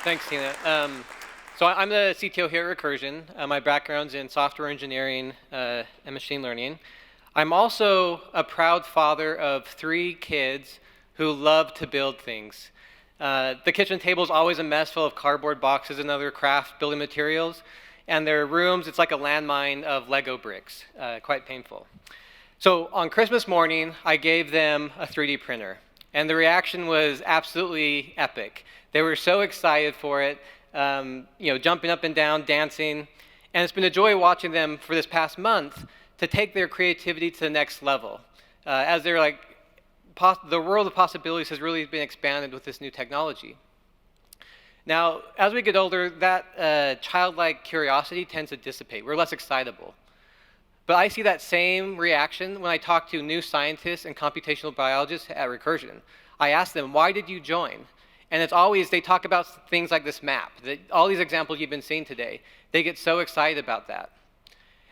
Thanks, Tina. So I'm the CTO here at Recursion. My background's in software engineering and machine learning. I'm also a proud father of 3 kids who love to build things. The kitchen table is always a mess full of cardboard boxes and other craft building materials, and their rooms, it's like a landmine of Lego bricks, quite painful. So on Christmas morning, I gave them a 3D printer, and the reaction was absolutely epic. They were so excited for it, jumping up and down, dancing, and it's been a joy watching them for this past month to take their creativity to the next level. As they're like, the world of possibilities has really been expanded with this new technology. Now, as we get older, that childlike curiosity tends to dissipate. We're less excitable. But I see that same reaction when I talk to new scientists and computational biologists at Recursion. I ask them, why did you join? And it's always, they talk about things like this map, all these examples you've been seeing today. They get so excited about that.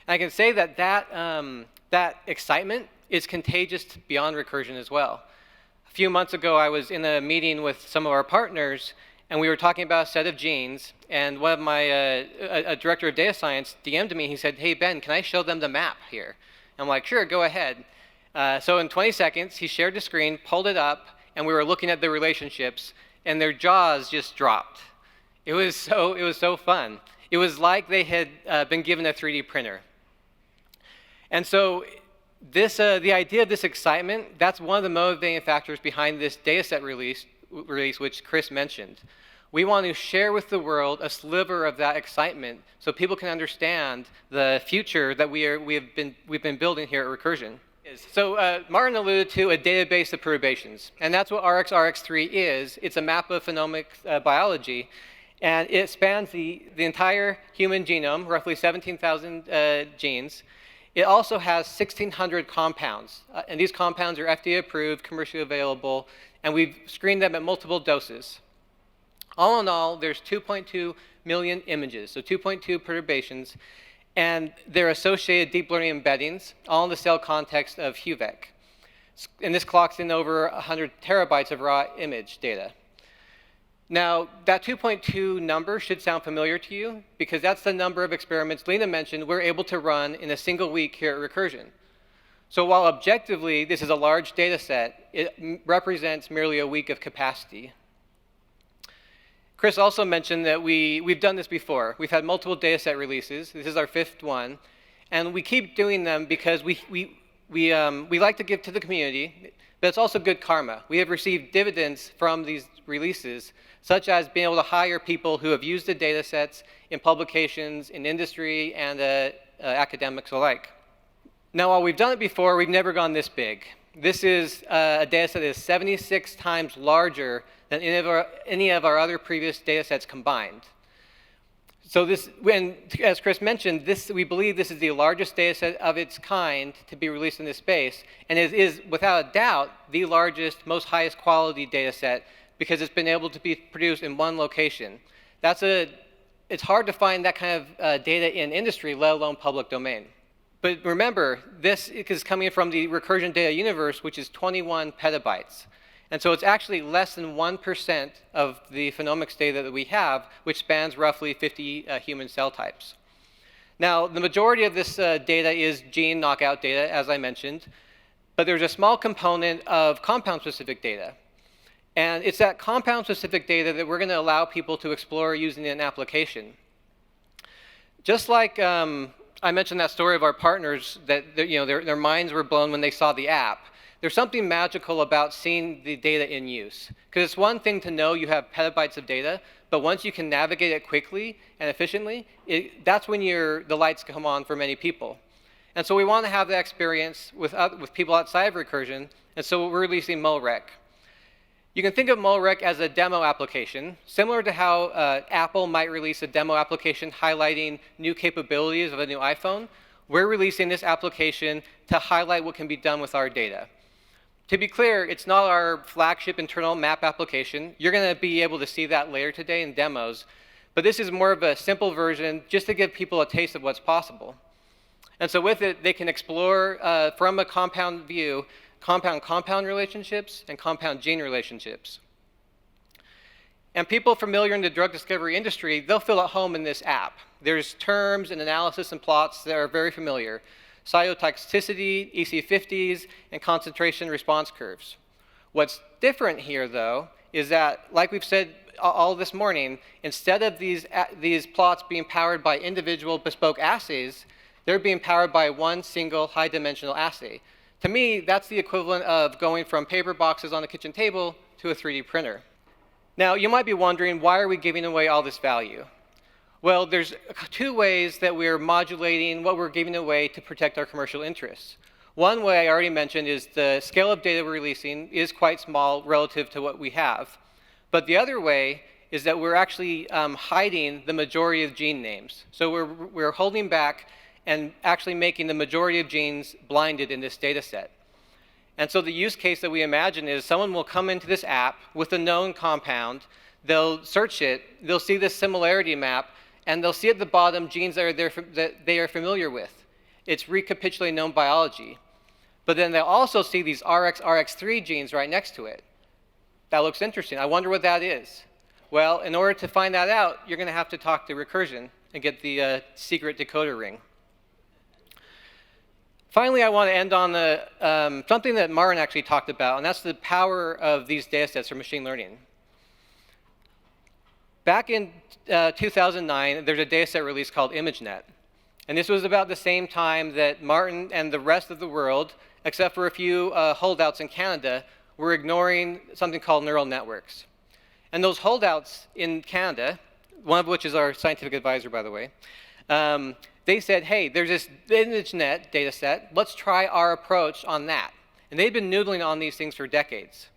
And I can say that that excitement is contagious beyond Recursion as well. A few months ago, I was in a meeting with some of our partners, and we were talking about a set of genes, and one of my, a director of data science DM'd me. He said, hey, Ben, can I show them the map here? And I'm like, sure, go ahead. So in 20 seconds, he shared the screen, pulled it up, and we were looking at the relationships, and their jaws just dropped. It was so fun. It was like they had been given a 3D printer. And so the idea of this excitement, that's one of the motivating factors behind this dataset release, which Chris mentioned. We want to share with the world a sliver of that excitement so people can understand the future that we've been building here at Recursion. So Martin alluded to a database of perturbations, and that's what RxRx3 is. It's a map of phenomic biology, and it spans the entire human genome, roughly 17,000 genes. It also has 1,600 compounds, and these compounds are FDA approved, commercially available, and we've screened them at multiple doses. All in all, there's 2.2 million images, so 2.2 perturbations, and their associated deep learning embeddings, all in the cell context of HUVEC. And this clocks in over 100 terabytes of raw image data. Now, that 2.2 number should sound familiar to you, because that's the number of experiments Lena mentioned we're able to run in a single week here at Recursion. So while objectively this is a large data set, it represents merely a week of capacity. Chris also mentioned that we've done this before. We've had multiple data set releases. This is our 5th one. And we keep doing them because we like to give to the community, but it's also good karma. We have received dividends from these releases, such as being able to hire people who have used the data sets in publications, in industry, and academics alike. Now, while we've done it before, we've never gone this big. This is a data set that is 76 times larger than any of our other previous data sets combined. So as Chris mentioned, we believe this is the largest data set of its kind to be released in this space, and it is, without a doubt, the largest, most highest quality data set because it's been able to be produced in one location. It's hard to find that kind of data in industry, let alone public domain. But remember, this is coming from the Recursion data universe, which is 21 petabytes. And so it's actually less than 1% of the phenomics data that we have, which spans roughly 50 human cell types. Now, the majority of this data is gene knockout data, as I mentioned, but there's a small component of compound-specific data. And it's that compound-specific data that we're going to allow people to explore using in an application. Just like I mentioned that story of our partners that their minds were blown when they saw the app. There's something magical about seeing the data in use. Because it's one thing to know you have petabytes of data, but once you can navigate it quickly and efficiently, that's when the lights come on for many people. And so we want to have that experience with people outside of Recursion, and so we're releasing MolRec. You can think of MolRec as a demo application, similar to how Apple might release a demo application highlighting new capabilities of a new iPhone. We're releasing this application to highlight what can be done with our data. To be clear, it's not our flagship internal map application. You're going to be able to see that later today in demos. But this is more of a simple version just to give people a taste of what's possible. And so with it, they can explore from a compound view, compound-compound relationships and compound-gene relationships. And people familiar in the drug discovery industry, they'll feel at home in this app. There's terms and analysis and plots that are very familiar. Cytotoxicity, EC50s, and concentration response curves. What's different here, though, is that, like we've said all this morning, instead of these plots being powered by individual bespoke assays, they're being powered by one single high-dimensional assay. To me, that's the equivalent of going from paper boxes on the kitchen table to a 3D printer. Now, you might be wondering, why are we giving away all this value? Well, there's two ways that we're modulating what we're giving away to protect our commercial interests. One way I already mentioned is the scale of data we're releasing is quite small relative to what we have. But the other way is that we're actually hiding the majority of gene names. So we're holding back and actually making the majority of genes blinded in this data set. And so the use case that we imagine is someone will come into this app with a known compound, they'll search it, they'll see this similarity map, and they'll see at the bottom genes that they are familiar with. It's recapitulating known biology. But then they'll also see these RxRx3 genes right next to it. That looks interesting. I wonder what that is. Well, in order to find that out, you're going to have to talk to Recursion and get the secret decoder ring. Finally, I want to end on something that Martin actually talked about, and that's the power of these data sets for machine learning. Back in 2009, there's a data set release called ImageNet. And this was about the same time that Martin and the rest of the world, except for a few holdouts in Canada, were ignoring something called neural networks. And those holdouts in Canada, one of which is our scientific advisor, by the way, they said, hey, there's this ImageNet data set. Let's try our approach on that. And they'd been noodling on these things for decades.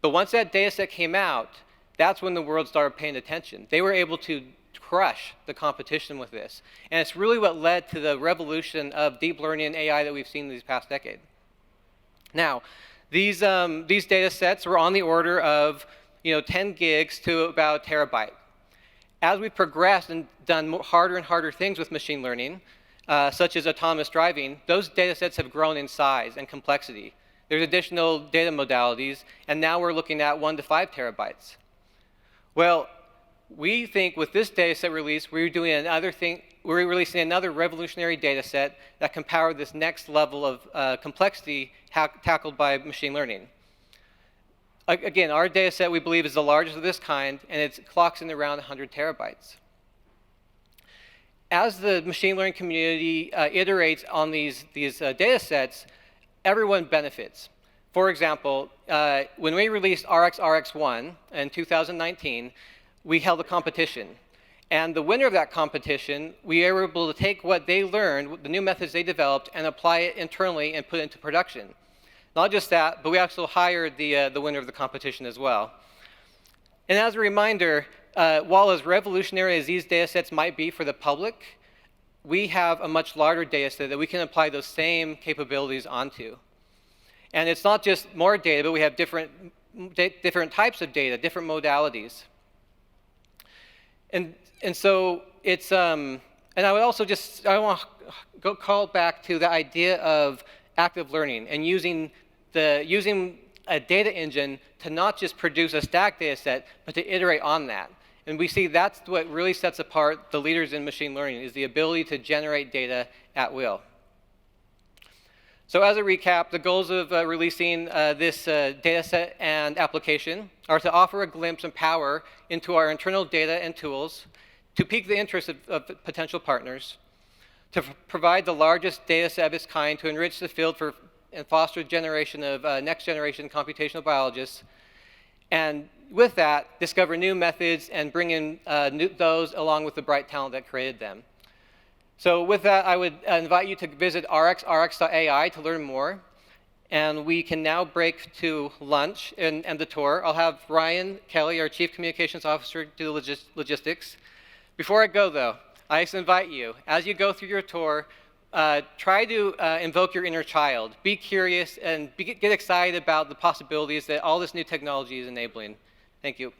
But once that data set came out, that's when the world started paying attention. They were able to crush the competition with this. And it's really what led to the revolution of deep learning and AI that we've seen these past decade. Now, these data sets were on the order of 10 gigs to about a terabyte. As we've progressed and done harder and harder things with machine learning, such as autonomous driving, those data sets have grown in size and complexity. There's additional data modalities, and now we're looking at 1 to 5 terabytes. Well, we think with this data set release, we're doing another thing. We're releasing another revolutionary data set that can power this next level of complexity tackled by machine learning. Again, our data set, we believe, is the largest of this kind, and it clocks in around 100 terabytes. As the machine learning community iterates on these data sets, everyone benefits. For example, when we released RxRx1 in 2019, we held a competition. And the winner of that competition, we were able to take what they learned, the new methods they developed, and apply it internally and put it into production. Not just that, but we also hired the winner of the competition as well. And as a reminder, while as revolutionary as these data sets might be for the public, we have a much larger data set that we can apply those same capabilities onto. And it's not just more data, but we have different types of data, different modalities. And so it's, and I would also I want to call back to the idea of active learning and using a data engine to not just produce a stacked data set, but to iterate on that. And we see that's what really sets apart the leaders in machine learning, is the ability to generate data at will. So as a recap, the goals of releasing this data set and application are to offer a glimpse and power into our internal data and tools, to pique the interest of potential partners, to provide the largest data set of its kind to enrich the field and foster a generation of next-generation computational biologists, and with that, discover new methods and bring in those along with the bright talent that created them. So with that, I would invite you to visit RxRx.ai to learn more. And we can now break to lunch and the tour. I'll have Ryan Kelly, our Chief Communications Officer, do the logistics. Before I go, though, I just invite you, as you go through your tour, try to invoke your inner child. Be curious and get excited about the possibilities that all this new technology is enabling. Thank you.